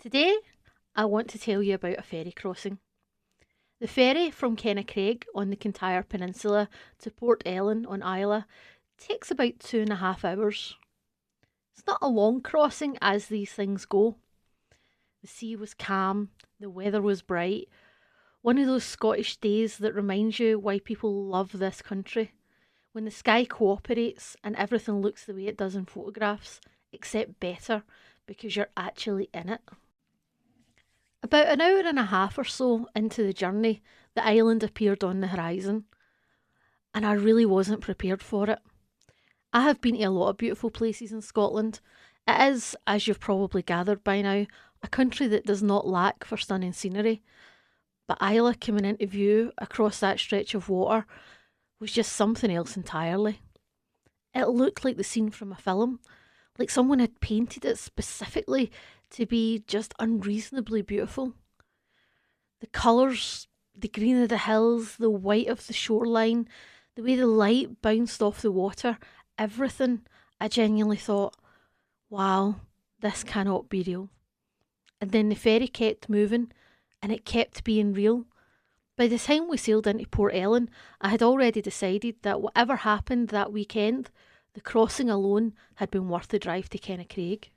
Today, I want to tell you about a ferry crossing. The ferry from Kennaicraig on the Kintyre Peninsula to Port Ellen on Islay takes about 2.5 hours. It's not a long crossing as these things go. The sea was calm, the weather was bright, one of those Scottish days that reminds you why people love this country. When the sky cooperates and everything looks the way it does in photographs, except better because you're actually in it. About an hour and a half or so into the journey, the island appeared on the horizon, and I really wasn't prepared for it. I have been to a lot of beautiful places in Scotland. It is, as you've probably gathered by now, a country that does not lack for stunning scenery. But Islay coming into view across that stretch of water was just something else entirely. It looked like the scene from a film, like someone had painted it specifically to be just unreasonably beautiful. The colours, the green of the hills, the white of the shoreline, the way the light bounced off the water, everything, I genuinely thought, wow, this cannot be real. And then the ferry kept moving, and it kept being real. By the time we sailed into Port Ellen, I had already decided that whatever happened that weekend, the crossing alone had been worth the drive to Kennaicraig.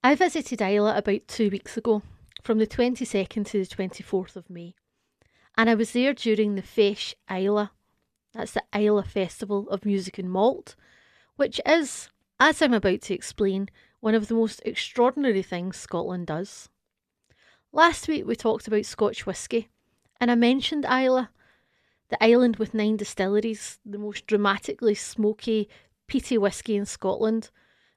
I visited Islay about 2 weeks ago, from the 22nd to the 24th of May, and I was there during the Fèis Ìle, that's the Islay Festival of Music and Malt, which is, as I'm about to explain, one of the most extraordinary things Scotland does. Last week we talked about Scotch whisky, and I mentioned Islay, the island with 9 distilleries, the most dramatically smoky, peaty whisky in Scotland,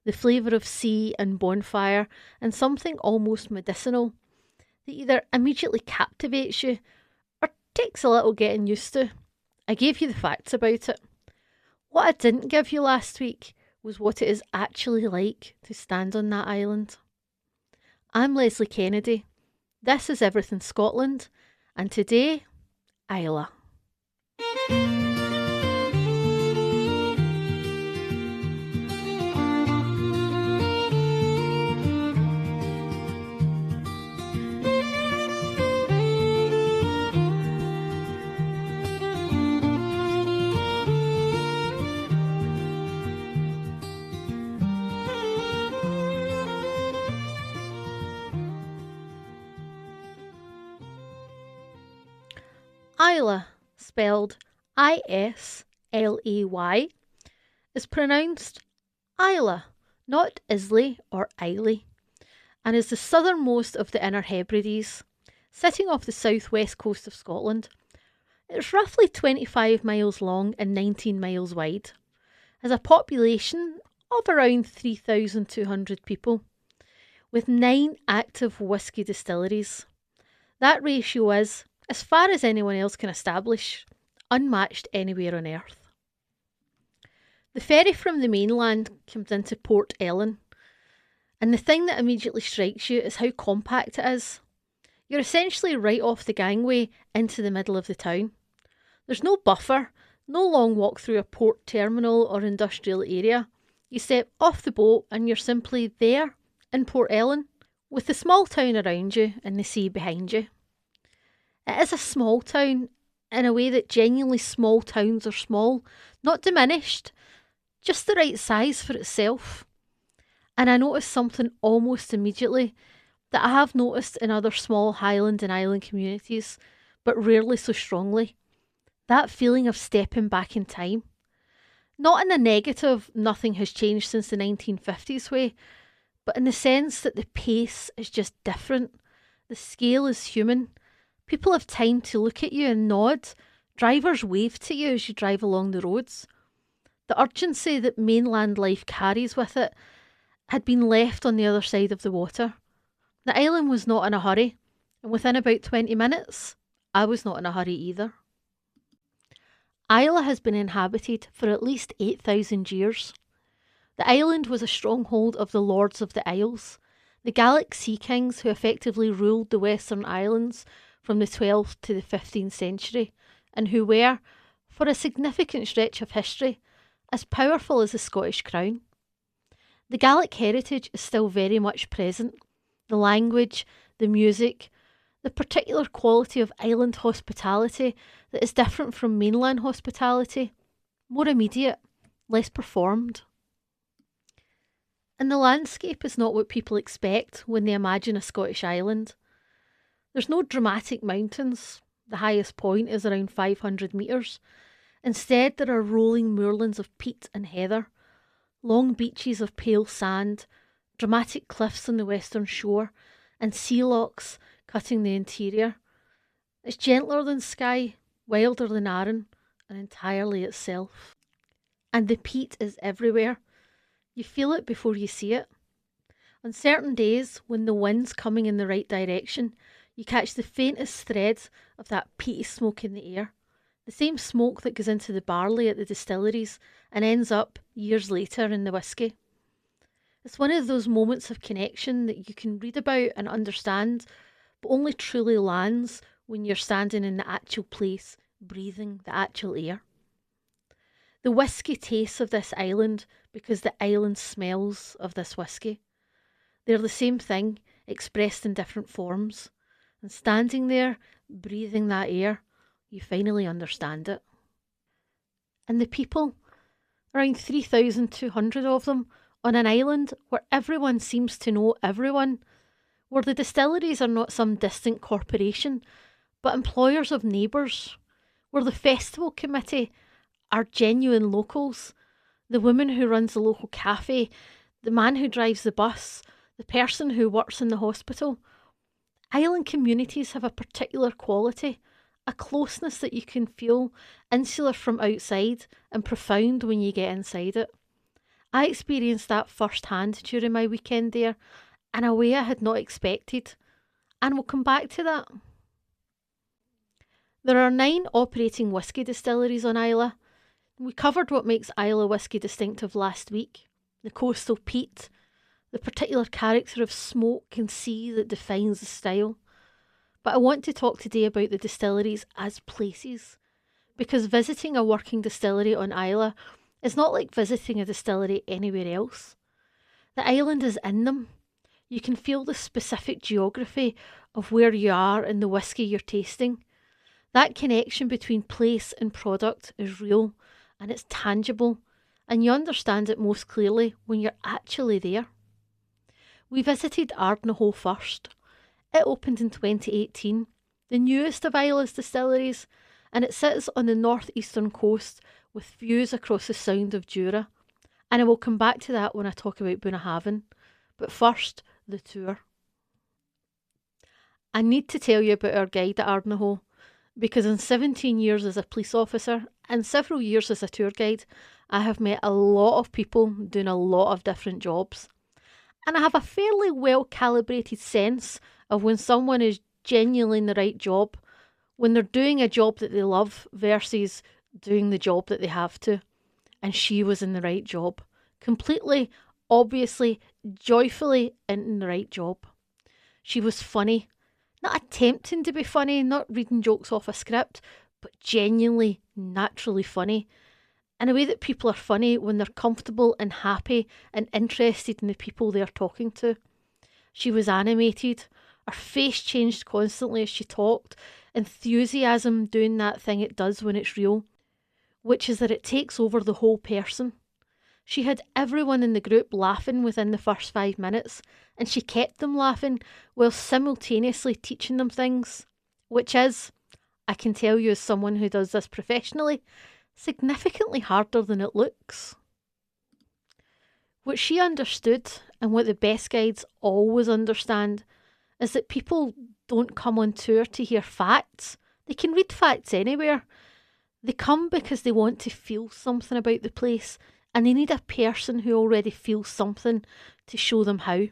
the flavour of sea and bonfire, and something almost medicinal that either immediately captivates you or takes a little getting used to. I gave you the facts about it. What I didn't give you last week was what it is actually like to stand on that island. I'm Lesley Kennedy. This is Everything Scotland, and today, Islay. Islay, spelled Islay, is pronounced Islay, not Islay or Islay, and is the southernmost of the Inner Hebrides, sitting off the southwest coast of Scotland. It's roughly 25 miles long and 19 miles wide, has a population of around 3,200 people, with 9 active whisky distilleries. That ratio is, as far as anyone else can establish, unmatched anywhere on earth. The ferry from the mainland comes into Port Ellen, and the thing that immediately strikes you is how compact it is. You're essentially right off the gangway into the middle of the town. There's no buffer, no long walk through a port terminal or industrial area. You step off the boat and you're simply there in Port Ellen, with the small town around you and the sea behind you. It is a small town in a way that genuinely small towns are small, not diminished, just the right size for itself. And I noticed something almost immediately that I have noticed in other small highland and island communities, but rarely so strongly. That feeling of stepping back in time. Not in a negative, nothing has changed since the 1950s way, but in the sense that the pace is just different. The scale is human. People have time to look at you and nod. Drivers wave to you as you drive along the roads. The urgency that mainland life carries with it had been left on the other side of the water. The island was not in a hurry, and within about 20 minutes, I was not in a hurry either. Islay has been inhabited for at least 8,000 years. The island was a stronghold of the Lords of the Isles, the Gaelic sea kings who effectively ruled the Western Islands from the 12th to the 15th century, and who were, for a significant stretch of history, as powerful as the Scottish crown. The Gaelic heritage is still very much present. The language, the music, the particular quality of island hospitality that is different from mainland hospitality, more immediate, less performed. And the landscape is not what people expect when they imagine a Scottish island. There's no dramatic mountains, the highest point is around 500 metres. Instead, there are rolling moorlands of peat and heather, long beaches of pale sand, dramatic cliffs on the western shore, and sea lochs cutting the interior. It's gentler than Skye, wilder than Arran, and entirely itself. And the peat is everywhere. You feel it before you see it. On certain days, when the wind's coming in the right direction, you catch the faintest threads of that peaty smoke in the air. The same smoke that goes into the barley at the distilleries and ends up, years later, in the whisky. It's one of those moments of connection that you can read about and understand, but only truly lands when you're standing in the actual place, breathing the actual air. The whisky tastes of this island because the island smells of this whisky. They're the same thing, expressed in different forms. And standing there, breathing that air, you finally understand it. And the people, around 3,200 of them, on an island where everyone seems to know everyone, where the distilleries are not some distant corporation, but employers of neighbours, where the festival committee are genuine locals, the woman who runs the local cafe, the man who drives the bus, the person who works in the hospital. Island communities have a particular quality, a closeness that you can feel, insular from outside and profound when you get inside it. I experienced that firsthand during my weekend there, in a way I had not expected, and we'll come back to that. There are 9 operating whisky distilleries on Islay. We covered what makes Islay whisky distinctive last week, the coastal peat, the particular character of smoke and sea that defines the style. But I want to talk today about the distilleries as places, because visiting a working distillery on Islay is not like visiting a distillery anywhere else. The island is in them. You can feel the specific geography of where you are in the whisky you're tasting. That connection between place and product is real and it's tangible, and you understand it most clearly when you're actually there. We visited Ardnahoe first. It opened in 2018, the newest of Islay's distilleries, and it sits on the northeastern coast with views across the Sound of Jura. And I will come back to that when I talk about Bunnahabhain. But first, the tour. I need to tell you about our guide at Ardnahoe, because in 17 years as a police officer and several years as a tour guide, I have met a lot of people doing a lot of different jobs. And I have a fairly well calibrated sense of when someone is genuinely in the right job, when they're doing a job that they love versus doing the job that they have to. And she was in the right job. Completely, obviously, joyfully in the right job. She was funny. Not attempting to be funny, not reading jokes off a script, but genuinely, naturally funny. In a way that people are funny when they're comfortable and happy and interested in the people they're talking to. She was animated. Her face changed constantly as she talked. Enthusiasm doing that thing it does when it's real, which is that it takes over the whole person. She had everyone in the group laughing within the first 5 minutes, and she kept them laughing while simultaneously teaching them things, which is, I can tell you as someone who does this professionally, significantly harder than it looks. What she understood, and what the best guides always understand, is that people don't come on tour to hear facts. They can read facts anywhere. They come because they want to feel something about the place, and they need a person who already feels something to show them how.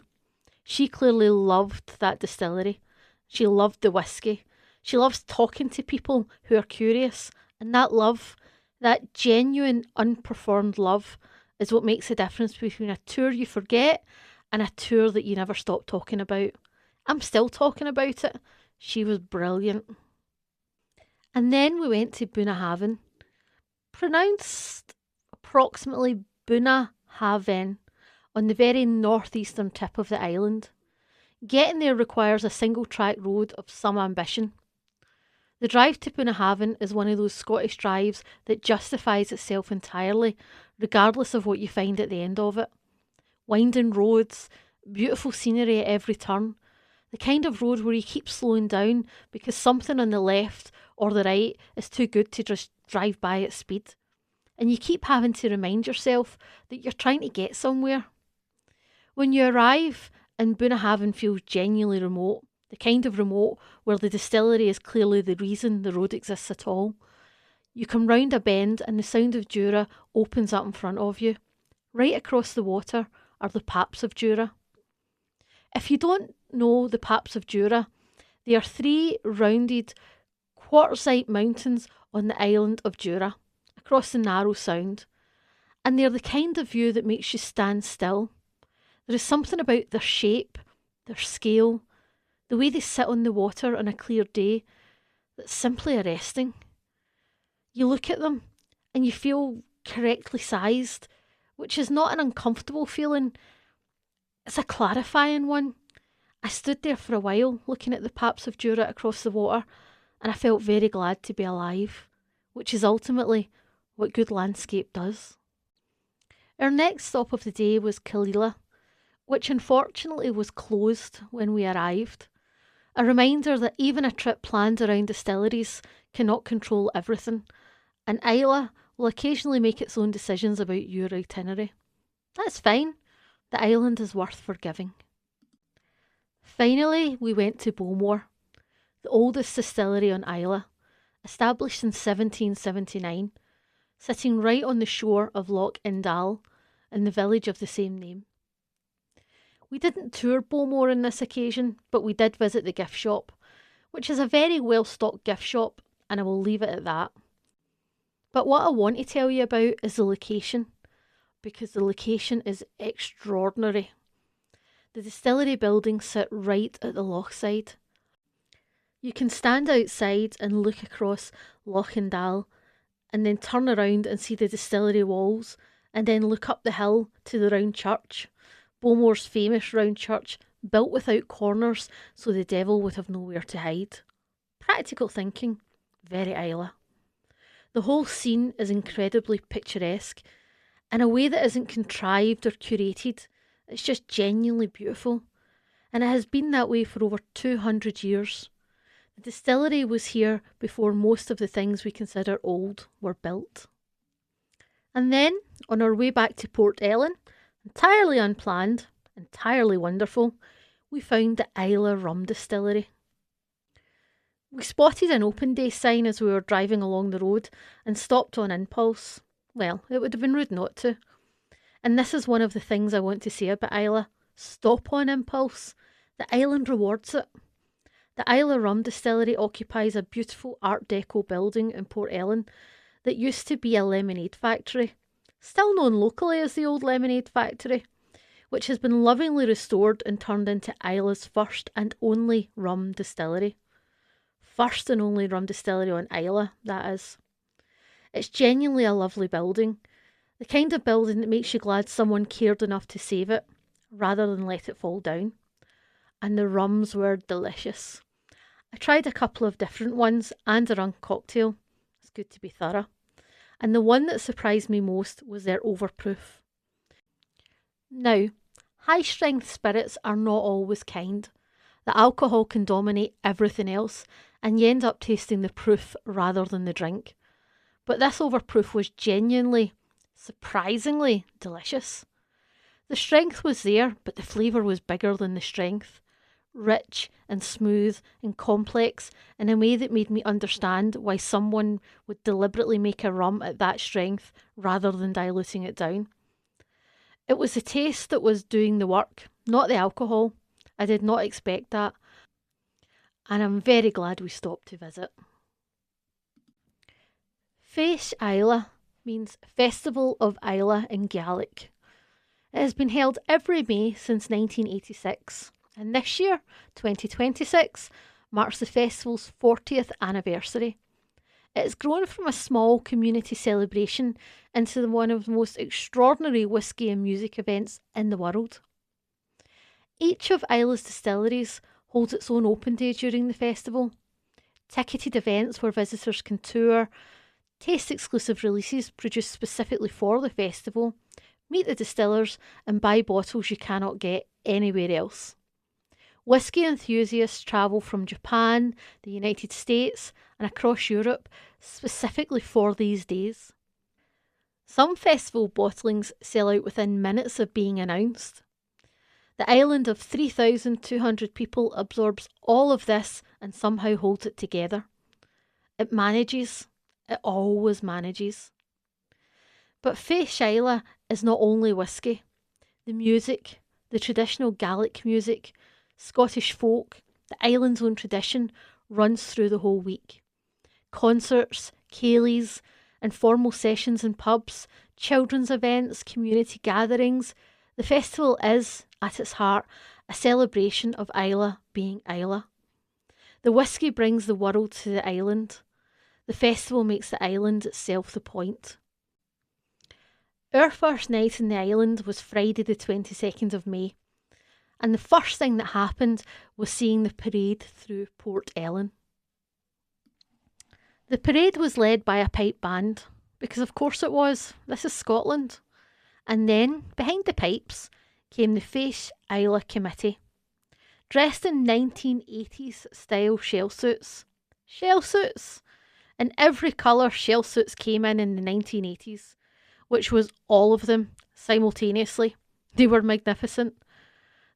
She clearly loved that distillery. She loved the whisky. She loves talking to people who are curious, and that love, that genuine, unperformed love, is what makes the difference between a tour you forget and a tour that you never stop talking about. I'm still talking about it. She was brilliant. And then we went to Bunnahabhain, pronounced approximately Bunnahabhain, on the very northeastern tip of the island. Getting there requires a single-track road of some ambition. The drive to Bunnahabhain is one of those Scottish drives that justifies itself entirely, regardless of what you find at the end of it. Winding roads, beautiful scenery at every turn, the kind of road where you keep slowing down because something on the left or the right is too good to just drive by at speed. And you keep having to remind yourself that you're trying to get somewhere. When you arrive and Bunnahabhain feels genuinely remote, the kind of remote where the distillery is clearly the reason the road exists at all. You come round a bend and the sound of Jura opens up in front of you. Right across the water are the Paps of Jura. If you don't know the Paps of Jura, they are 3 rounded quartzite mountains on the island of Jura, across the narrow sound. And they're the kind of view that makes you stand still. There is something about their shape, their scale, the way they sit on the water on a clear day that's simply arresting. You look at them and you feel correctly sized, which is not an uncomfortable feeling, it's a clarifying one. I stood there for a while looking at the Paps of Jura across the water and I felt very glad to be alive, which is ultimately what good landscape does. Our next stop of the day was Fèis Ìle, which unfortunately was closed when we arrived. A reminder that even a trip planned around distilleries cannot control everything, and Islay will occasionally make its own decisions about your itinerary. That's fine, the island is worth forgiving. Finally, we went to Bowmore, the oldest distillery on Islay, established in 1779, sitting right on the shore of Loch Indal in the village of the same name. We didn't tour Bowmore on this occasion, but we did visit the gift shop, which is a very well-stocked gift shop, and I will leave it at that. But what I want to tell you about is the location, because the location is extraordinary. The distillery buildings sit right at the loch side. You can stand outside and look across Loch Indal, and then turn around and see the distillery walls, and then look up the hill to the round church. Bowmore's famous round church, built without corners so the devil would have nowhere to hide. Practical thinking, very Islay. The whole scene is incredibly picturesque, in a way that isn't contrived or curated. It's just genuinely beautiful, and it has been that way for over 200 years. The distillery was here before most of the things we consider old were built. And then, on our way back to Port Ellen, entirely unplanned, entirely wonderful, we found the Islay Rum Distillery. We spotted an open day sign as we were driving along the road and stopped on impulse. Well, it would have been rude not to. And this is one of the things I want to say about Islay. Stop on impulse. The island rewards it. The Islay Rum Distillery occupies a beautiful Art Deco building in Port Ellen that used to be a lemonade factory, still known locally as the Old Lemonade Factory, which has been lovingly restored and turned into Islay's first and only rum distillery. First and only rum distillery on Islay, that is. It's genuinely a lovely building, the kind of building that makes you glad someone cared enough to save it, rather than let it fall down. And the rums were delicious. I tried a couple of different ones and a rum cocktail. It's good to be thorough. And the one that surprised me most was their overproof. Now, high-strength spirits are not always kind. The alcohol can dominate everything else, and you end up tasting the proof rather than the drink. But this overproof was genuinely, surprisingly delicious. The strength was there, but the flavour was bigger than the strength. Rich and smooth and complex in a way that made me understand why someone would deliberately make a rum at that strength rather than diluting it down. It was the taste that was doing the work, not the alcohol. I did not expect that, and I'm very glad we stopped to visit. Fèis Ìle means Festival of Islay in Gaelic. It has been held every May since 1986. And this year, 2026, marks the festival's 40th anniversary. It has grown from a small community celebration into one of the most extraordinary whisky and music events in the world. Each of Isla's distilleries holds its own open day during the festival. Ticketed events where visitors can tour, taste exclusive releases produced specifically for the festival, meet the distillers, and buy bottles you cannot get anywhere else. Whisky enthusiasts travel from Japan, the United States, and across Europe specifically for these days. Some festival bottlings sell out within minutes of being announced. The island of 3,200 people absorbs all of this and somehow holds it together. It manages. It always manages. But Fèis Ìle is not only whisky. The music, the traditional Gaelic music, Scottish folk, the island's own tradition runs through the whole week. Concerts, ceilidhs, informal sessions in pubs, children's events, community gatherings. The festival is, at its heart, a celebration of Islay being Islay. The whisky brings the world to the island. The festival makes the island itself the point. Our first night in the island was Friday the 22nd of May, and the first thing that happened was seeing the parade through Port Ellen. The parade was led by a pipe band, because of course it was, this is Scotland. And then, behind the pipes, came the Fèis Ìle committee, dressed in 1980s style shell suits. Shell suits! In every colour shell suits came in the 1980s, which was all of them, simultaneously. They were magnificent.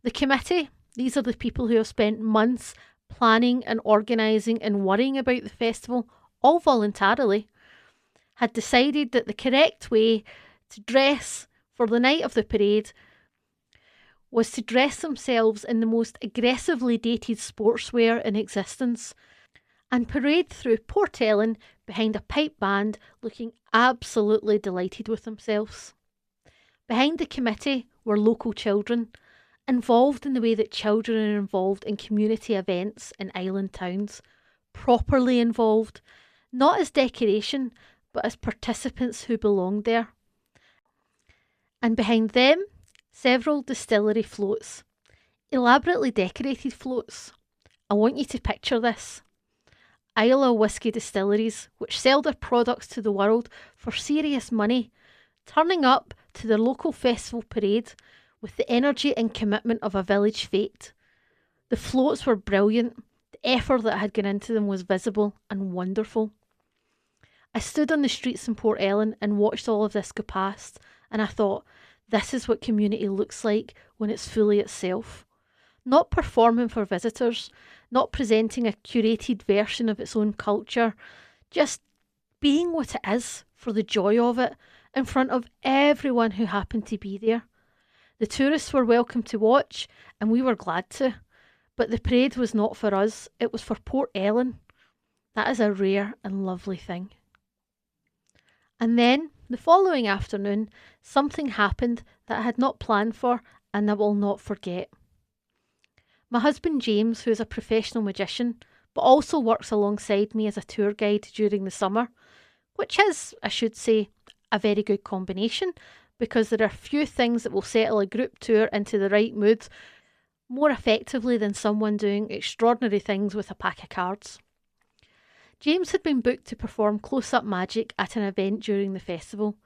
The committee, these are the people who have spent months planning and organising and worrying about the festival, all voluntarily, had decided that the correct way to dress for the night of the parade was to dress themselves in the most aggressively dated sportswear in existence and parade through Port Ellen behind a pipe band looking absolutely delighted with themselves. Behind the committee were local children, involved in the way that children are involved in community events in island towns, properly involved, not as decoration, but as participants who belonged there. And behind them, several distillery floats, elaborately decorated floats. I want you to picture this. Islay whisky distilleries, which sell their products to the world for serious money, turning up to their local festival parade with the energy and commitment of a village fete. The floats were brilliant. The effort that had gone into them was visible and wonderful. I stood on the streets in Port Ellen and watched all of this go past, and I thought, this is what community looks like when it's fully itself. Not performing for visitors, not presenting a curated version of its own culture, just being what it is for the joy of it in front of everyone who happened to be there. The tourists were welcome to watch, and we were glad to, but the parade was not for us, it was for Port Ellen. That is a rare and lovely thing. And then, the following afternoon, something happened that I had not planned for and I will not forget. My husband James, who is a professional magician, but also works alongside me as a tour guide during the summer, which is, I should say, a very good combination, because there are few things that will settle a group tour into the right mood more effectively than someone doing extraordinary things with a pack of cards. James had been booked to perform close-up magic at an event during the festival,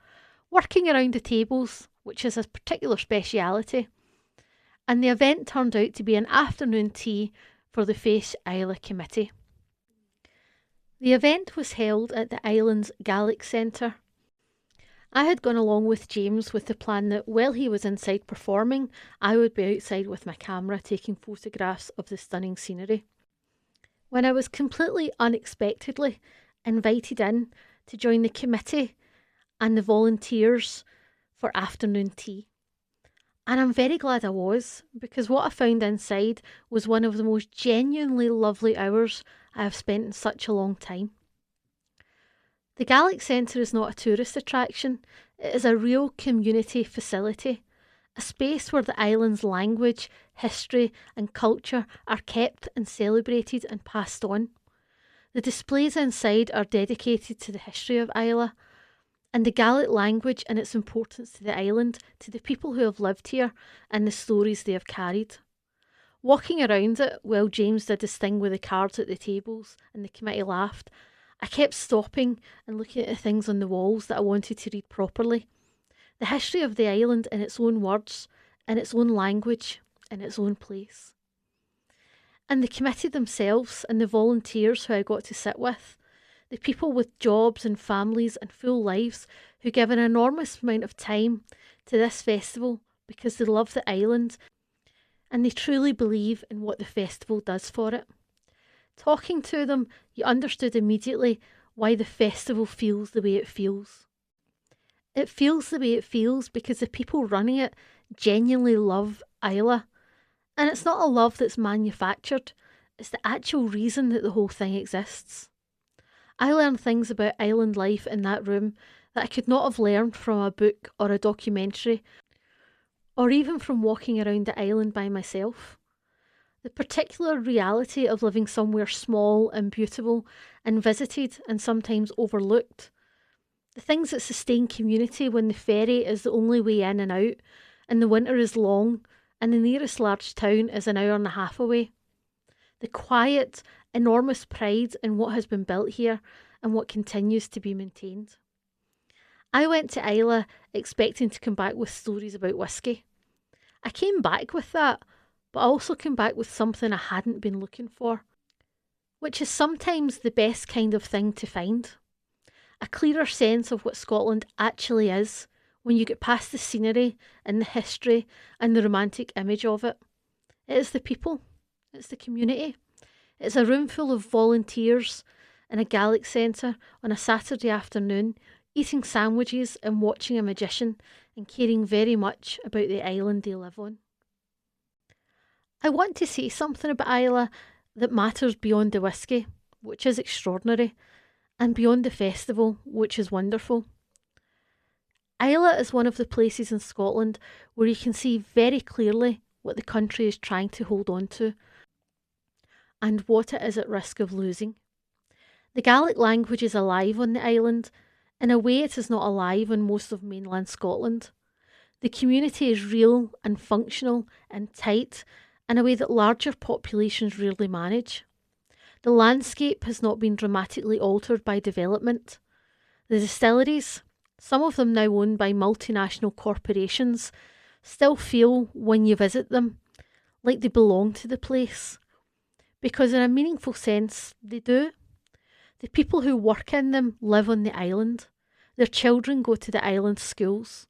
working around the tables, which is a particular speciality, and the event turned out to be an afternoon tea for the Fèis Ìle committee. The event was held at the island's Gaelic Centre. I had gone along with James with the plan that while he was inside performing, I would be outside with my camera taking photographs of the stunning scenery. When I was completely unexpectedly invited in to join the committee and the volunteers for afternoon tea. And I'm very glad I was, because what I found inside was one of the most genuinely lovely hours I have spent in such a long time. The Gaelic Centre is not a tourist attraction, it is a real community facility, a space where the island's language, history and culture are kept and celebrated and passed on. The displays inside are dedicated to the history of Islay and the Gaelic language and its importance to the island, to the people who have lived here and the stories they have carried. Walking around it while James did his thing with the cards at the tables and the committee laughed, I kept stopping and looking at the things on the walls that I wanted to read properly. The history of the island in its own words, in its own language, in its own place. And the committee themselves and the volunteers who I got to sit with, the people with jobs and families and full lives who give an enormous amount of time to this festival because they love the island and they truly believe in what the festival does for it. Talking to them, you understood immediately why the festival feels the way it feels. It feels the way it feels because the people running it genuinely love Islay. And it's not a love that's manufactured, it's the actual reason that the whole thing exists. I learned things about island life in that room that I could not have learned from a book or a documentary, or even from walking around the island by myself. The particular reality of living somewhere small and beautiful and visited and sometimes overlooked. The things that sustain community when the ferry is the only way in and out, and the winter is long, and the nearest large town is an hour and a half away. The quiet, enormous pride in what has been built here and what continues to be maintained. I went to Islay expecting to come back with stories about whisky. I came back with that, but I also came back with something I hadn't been looking for, which is sometimes the best kind of thing to find. A clearer sense of what Scotland actually is when you get past the scenery and the history and the romantic image of it. It is the people, it's the community. It's a room full of volunteers in a Gaelic Centre on a Saturday afternoon, eating sandwiches and watching a magician and caring very much about the island they live on. I want to say something about Islay that matters beyond the whisky, which is extraordinary, and beyond the festival, which is wonderful. Islay is one of the places in Scotland where you can see very clearly what the country is trying to hold on to and what it is at risk of losing. The Gaelic language is alive on the island. In a way it is not alive in most of mainland Scotland. The community is real and functional and tight in a way that larger populations rarely manage. The landscape has not been dramatically altered by development. The distilleries, some of them now owned by multinational corporations, still feel, when you visit them, like they belong to the place. Because in a meaningful sense, they do. The people who work in them live on the island. Their children go to the island schools.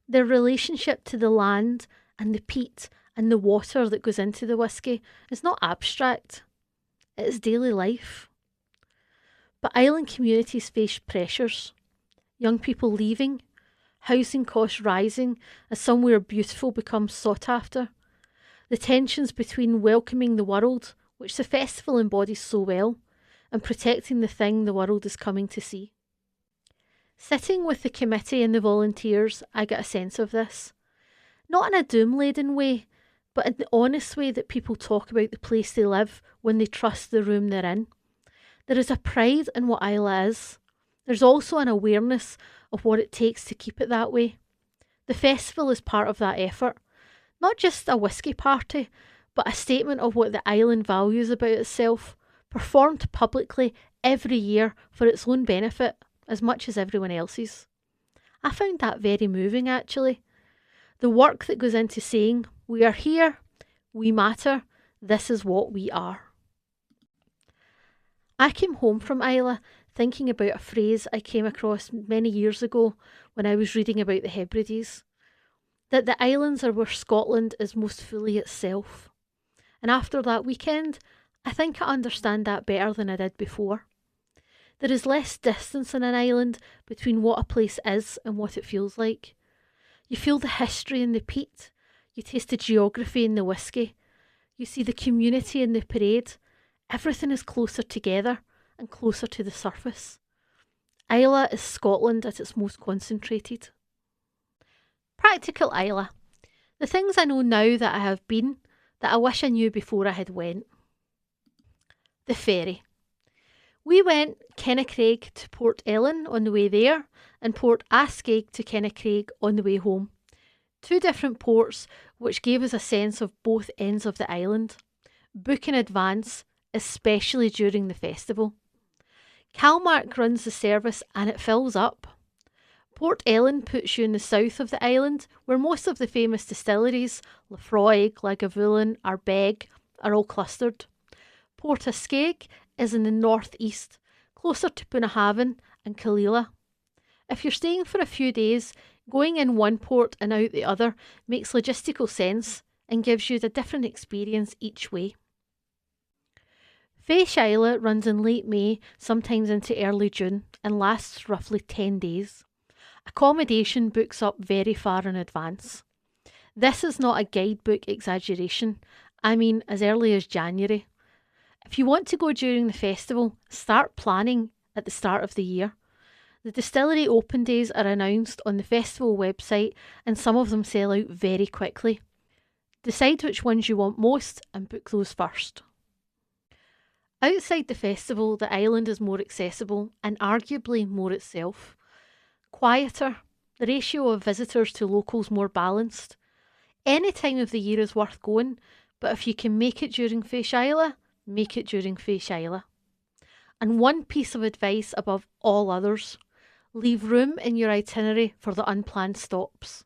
Their relationship to the land and the peat and the water that goes into the whisky is not abstract. It is daily life. But island communities face pressures. Young people leaving, housing costs rising as somewhere beautiful becomes sought after. The tensions between welcoming the world, which the festival embodies so well, and protecting the thing the world is coming to see. Sitting with the committee and the volunteers, I get a sense of this. Not in a doom-laden way, but in the honest way that people talk about the place they live when they trust the room they're in. There is a pride in what Islay is. There's also an awareness of what it takes to keep it that way. The festival is part of that effort. Not just a whisky party, but a statement of what the island values about itself, performed publicly every year for its own benefit as much as everyone else's. I found that very moving, actually. The work that goes into saying, we are here, we matter, this is what we are. I came home from Islay thinking about a phrase I came across many years ago when I was reading about the Hebrides, that the islands are where Scotland is most fully itself. And after that weekend, I think I understand that better than I did before. There is less distance in an island between what a place is and what it feels like. You feel the history in the peat, you taste the geography in the whisky, you see the community in the parade. Everything is closer together and closer to the surface. Islay is Scotland at its most concentrated. Practical Islay. The things I know now that I have been, that I wish I knew before I had went. The ferry. We went Kennaicraig to Port Ellen on the way there and Port Ascaig to Kennaicraig on the way home. 2 different ports which gave us a sense of both ends of the island. Book in advance, especially during the festival. Calmark runs the service and it fills up. Port Ellen puts you in the south of the island, where most of the famous distilleries, Lefroy, Lagavulin, Ardbeg, are all clustered. Port Ascaig is in the northeast, closer to Bunnahabhain and Killila. If you're staying for a few days, going in one port and out the other makes logistical sense and gives you a different experience each way. Fèis Ìle runs in late May, sometimes into early June, and lasts roughly 10 days. Accommodation books up very far in advance. This is not a guidebook exaggeration, I mean as early as January. If you want to go during the festival, start planning at the start of the year. The distillery open days are announced on the festival website and some of them sell out very quickly. Decide which ones you want most and book those first. Outside the festival, the island is more accessible and arguably more itself. Quieter, the ratio of visitors to locals more balanced. Any time of the year is worth going, but if you can make it during Fèis Ìle, make it during Fèis Ìle. And one piece of advice above all others, leave room in your itinerary for the unplanned stops.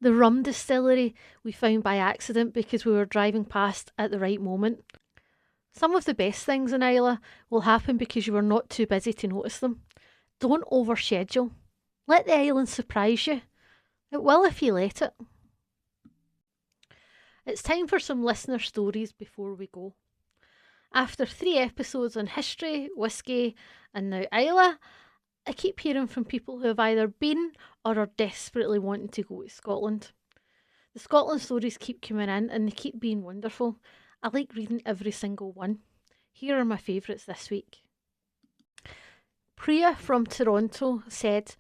The rum distillery we found by accident because we were driving past at the right moment. Some of the best things in Islay will happen because you are not too busy to notice them. Don't overschedule. Let the island surprise you. It will if you let it. It's time for some listener stories before we go. After 3 episodes on history, whisky and now Islay, I keep hearing from people who have either been or are desperately wanting to go to Scotland. The Scotland stories keep coming in and they keep being wonderful. I like reading every single one. Here are my favourites this week. Priya from Toronto said,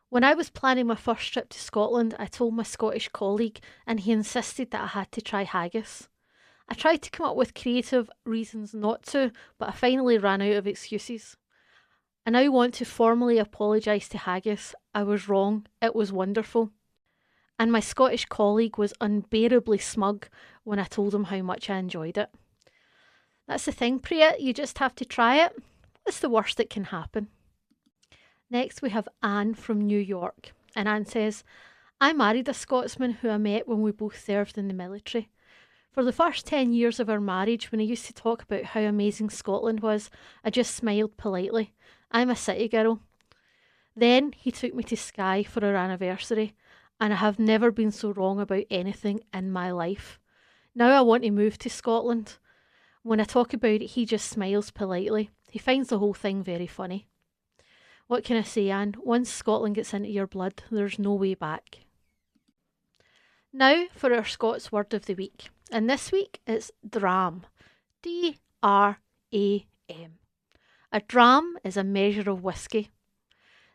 "When I was planning my first trip to Scotland, I told my Scottish colleague and he insisted that I had to try haggis. I tried to come up with creative reasons not to, but I finally ran out of excuses. I now want to formally apologise to haggis. I was wrong. It was wonderful." And my Scottish colleague was unbearably smug when I told him how much I enjoyed it. That's the thing, Priya, you just have to try it. What's the worst that can happen? Next we have Anne from New York, and Anne says, "I married a Scotsman who I met when we both served in the military. For the first 10 years of our marriage, when he used to talk about how amazing Scotland was, I just smiled politely. I'm a city girl. Then he took me to Skye for our anniversary, and I have never been so wrong about anything in my life. Now I want to move to Scotland. When I talk about it, he just smiles politely. He finds the whole thing very funny. What can I say, Anne? Once Scotland gets into your blood, there's no way back." Now for our Scots word of the week. And this week it's Dram. D-R-A-M. A dram is a measure of whisky.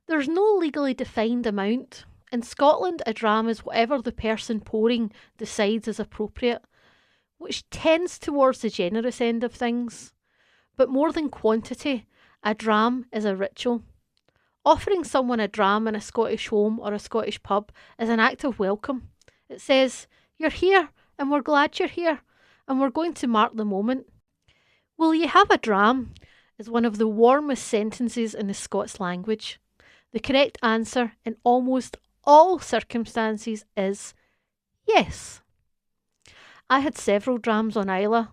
There's no legally defined amount. In Scotland, a dram is whatever the person pouring decides is appropriate, which tends towards the generous end of things. But more than quantity, a dram is a ritual. Offering someone a dram in a Scottish home or a Scottish pub is an act of welcome. It says, "You're here and we're glad you're here and we're going to mark the moment." "Will you have a dram?" is one of the warmest sentences in the Scots language. The correct answer in almost all circumstances is yes. I had several drams on Islay.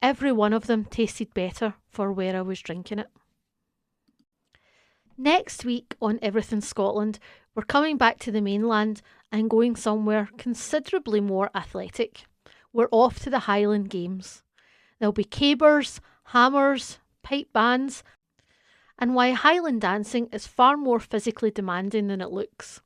Every one of them tasted better for where I was drinking it. Next week on Everything Scotland, we're coming back to the mainland and going somewhere considerably more athletic. We're off to the Highland Games. There'll be cabers, hammers, pipe bands, and why Highland dancing is far more physically demanding than it looks.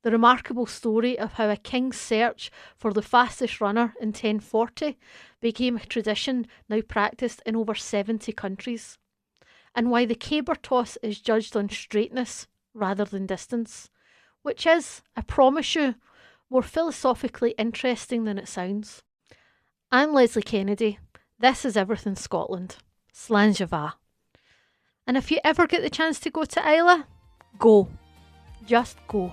The remarkable story of how a king's search for the fastest runner in 1040 became a tradition now practised in over 70 countries. And why the caber toss is judged on straightness rather than distance, which is, I promise you, more philosophically interesting than it sounds. I'm Lesley Kennedy. This is Everything Scotland. Slán Java. And if you ever get the chance to go to Islay, go. Just go.